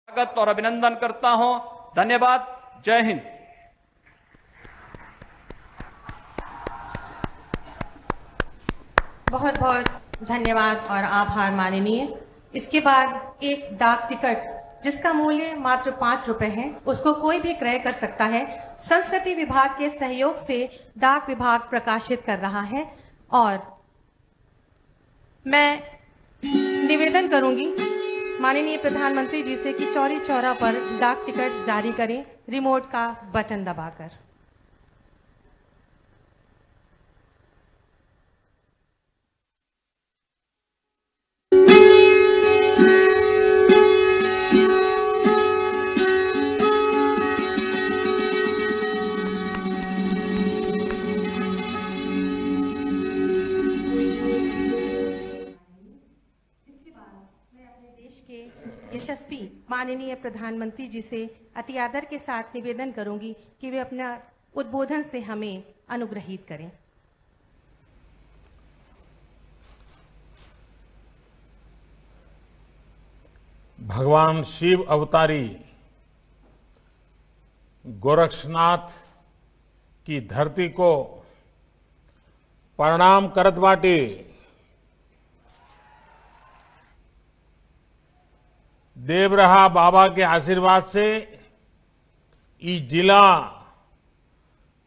स्वागत और अभिनंदन करता हूं। धन्यवाद। जय हिंद। बहुत बहुत धन्यवाद और आभार माननीय। इसके बाद एक डाक टिकट जिसका मूल्य मात्र 5 रुपए है, उसको कोई भी क्रय कर सकता है। संस्कृति विभाग के सहयोग से डाक विभाग प्रकाशित कर रहा है और मैं निवेदन करूंगी माननीय प्रधानमंत्री जी से कि चौरी चौरा पर डाक टिकट जारी करें रिमोट का बटन दबाकर। यशस्वी माननीय प्रधानमंत्री जी से अति आदर के साथ निवेदन करूंगी कि वे अपना उद्बोधन से हमें अनुग्रहित करें। भगवान शिव अवतारी गोरक्षनाथ की धरती को प्रणाम करत बाटे। देवरहा बाबा के आशीर्वाद से ई जिला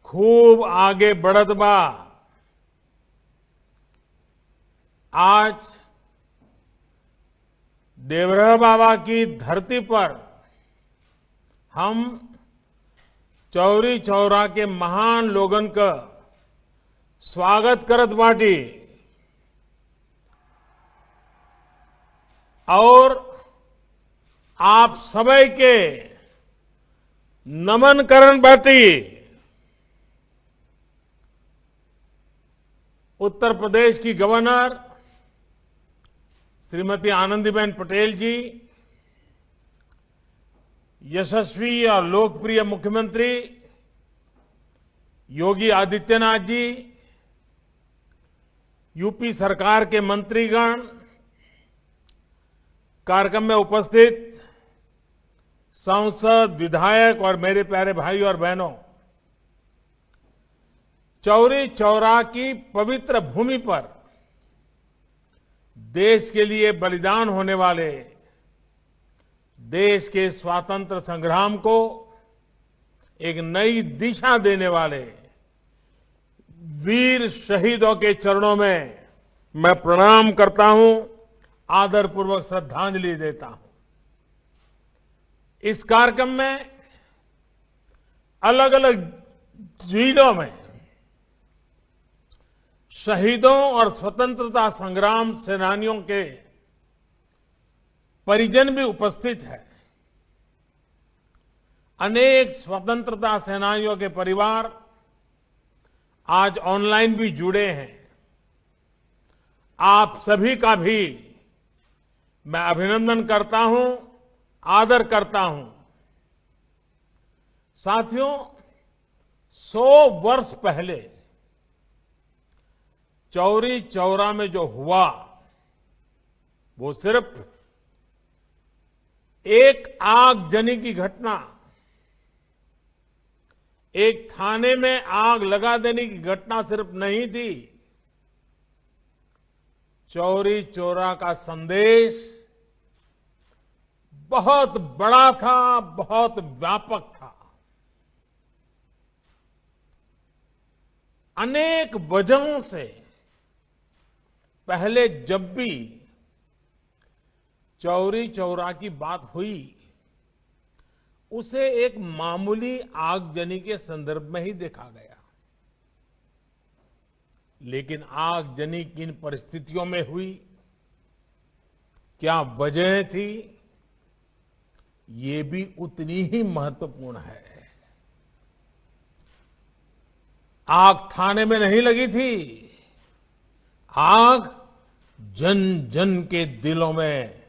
खूब आगे बढ़त बा। आज देवरहा बाबा की धरती पर हम चौरी चौरा के महान लोगन का स्वागत करत बाटी और आप सबै के नमन करन बाटी। उत्तर प्रदेश की गवर्नर श्रीमती आनंदीबेन पटेल जी, यशस्वी और लोकप्रिय मुख्यमंत्री योगी आदित्यनाथ जी, यूपी सरकार के मंत्रीगण, कार्यक्रम में उपस्थित सांसद, विधायक और मेरे प्यारे भाई और बहनों, चौरी चौरा की पवित्र भूमि पर देश के लिए बलिदान होने वाले, देश के स्वातंत्र संग्राम को एक नई दिशा देने वाले वीर शहीदों के चरणों में मैं प्रणाम करता हूं, आदरपूर्वक श्रद्धांजलि देता हूं। इस कार्यक्रम में अलग अलग जिलों में शहीदों और स्वतंत्रता संग्राम सेनानियों के परिजन भी उपस्थित हैं। अनेक स्वतंत्रता सेनानियों के परिवार आज ऑनलाइन भी जुड़े हैं। आप सभी का भी मैं अभिनंदन करता हूं, आदर करता हूं। साथियों, 100 वर्ष पहले चौरी चौरा में जो हुआ वो सिर्फ एक आगजनी की घटना, एक थाने में आग लगा देने की घटना सिर्फ नहीं थी। चौरी चौरा का संदेश बहुत बड़ा था, बहुत व्यापक था। अनेक वजहों से पहले जब भी चौरी चौरा की बात हुई, उसे एक मामूली आगजनी के संदर्भ में ही देखा गया। लेकिन आगजनी किन परिस्थितियों में हुई, क्या वजह थी, ये भी उतनी ही महत्वपूर्ण है। आग थाने में नहीं लगी थी, आग जन जन के दिलों में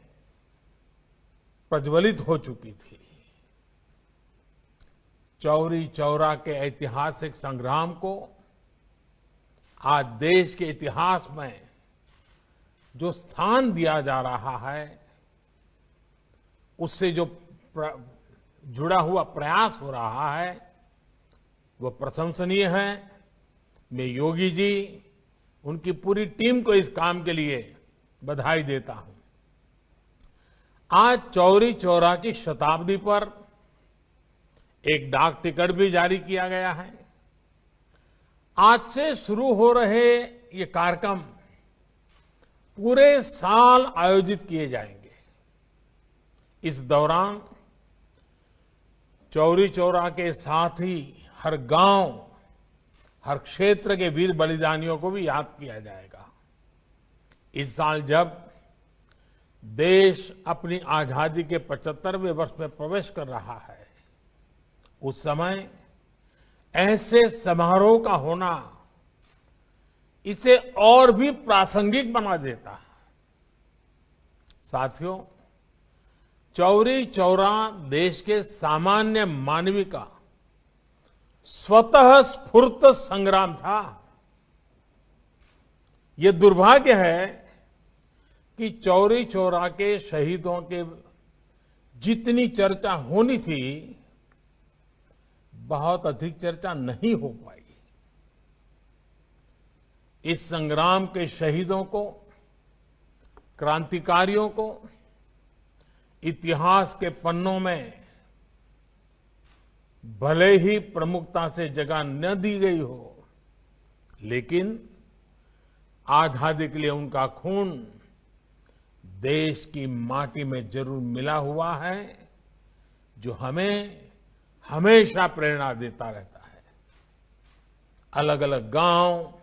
प्रज्वलित हो चुकी थी। चौरी चौरा के ऐतिहासिक संग्राम को आज देश के इतिहास में जो स्थान दिया जा रहा है, उससे जो जुड़ा हुआ प्रयास हो रहा है वो प्रशंसनीय है। मैं योगी जी, उनकी पूरी टीम को इस काम के लिए बधाई देता हूं। आज चौरी चौरा की शताब्दी पर एक डाक टिकट भी जारी किया गया है। आज से शुरू हो रहे ये कार्यक्रम पूरे साल आयोजित किए जाएंगे। इस दौरान चौरी चौरा के साथ ही हर गांव, हर क्षेत्र के वीर बलिदानियों को भी याद किया जाएगा। इस साल जब देश अपनी आजादी के 75वें वर्ष में प्रवेश कर रहा है, उस समय ऐसे समारोह का होना इसे और भी प्रासंगिक बना देता है। साथियों, चौरी चौरा देश के सामान्य मानवी का स्वतः स्फूर्त संग्राम था। ये दुर्भाग्य है कि चौरी चौरा के शहीदों के जितनी चर्चा होनी थी, बहुत अधिक चर्चा नहीं हो पाई। इस संग्राम के शहीदों को, क्रांतिकारियों को इतिहास के पन्नों में भले ही प्रमुखता से जगह न दी गई हो, लेकिन आजादी के लिए उनका खून देश की माटी में जरूर मिला हुआ है, जो हमें हमेशा प्रेरणा देता रहता है। अलग अलग गांव,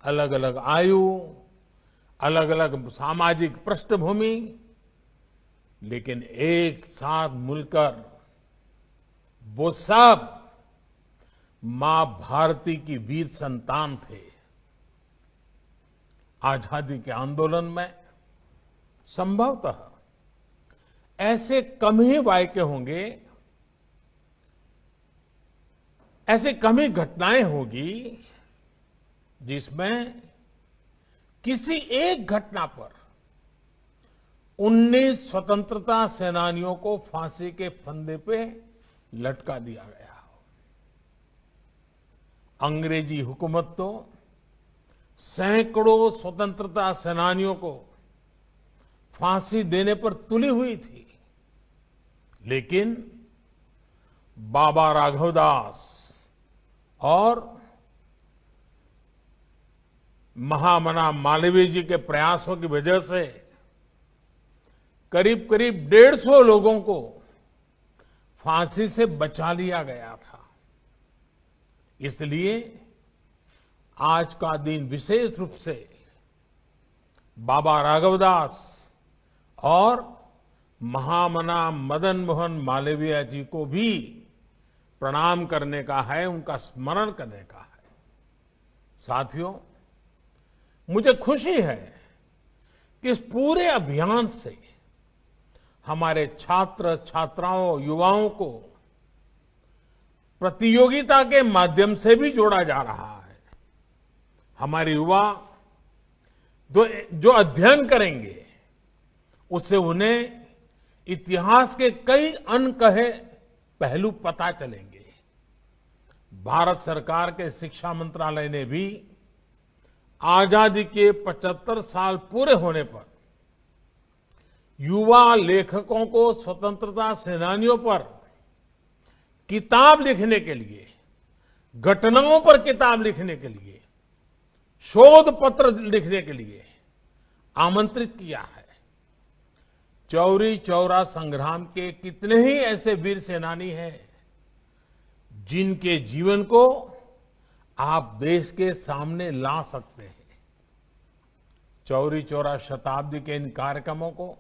अलग अलग आयु, अलग अलग सामाजिक पृष्ठभूमि, लेकिन एक साथ मिलकर वो सब मां भारती की वीर संतान थे। आजादी के आंदोलन में संभवतः ऐसे कम ही वाक्य होंगे, ऐसे कम ही घटनाएं होगी जिसमें किसी एक घटना पर 19 स्वतंत्रता सेनानियों को फांसी के फंदे पे लटका दिया गया हो। अंग्रेजी हुकूमत तो सैकड़ों स्वतंत्रता सेनानियों को फांसी देने पर तुली हुई थी, लेकिन बाबा राघवदास और महामना मालवीय जी के प्रयासों की वजह से करीब करीब 150 लोगों को फांसी से बचा लिया गया था। इसलिए आज का दिन विशेष रूप से बाबा राघवदास और महामना मदन मोहन मालवीय जी को भी प्रणाम करने का है, उनका स्मरण करने का है। साथियों, मुझे खुशी है कि इस पूरे अभियान से हमारे छात्र छात्राओं, युवाओं को प्रतियोगिता के माध्यम से भी जोड़ा जा रहा है। हमारे युवा जो अध्ययन करेंगे, उससे उन्हें इतिहास के कई अनकहे पहलू पता चलेंगे। भारत सरकार के शिक्षा मंत्रालय ने भी आजादी के 75 साल पूरे होने पर युवा लेखकों को स्वतंत्रता सेनानियों पर किताब लिखने के लिए, घटनाओं पर किताब लिखने के लिए, शोध पत्र लिखने के लिए आमंत्रित किया है। चौरी चौरा संग्राम के कितने ही ऐसे वीर सेनानी हैं जिनके जीवन को आप देश के सामने ला सकते हैं। चौरी चौरा शताब्दी के इन कार्यक्रमों को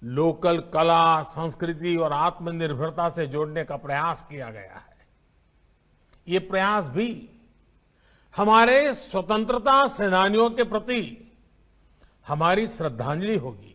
लोकल कला, संस्कृति और आत्मनिर्भरता से जोड़ने का प्रयास किया गया है। ये प्रयास भी हमारे स्वतंत्रता सेनानियों के प्रति हमारी श्रद्धांजलि होगी।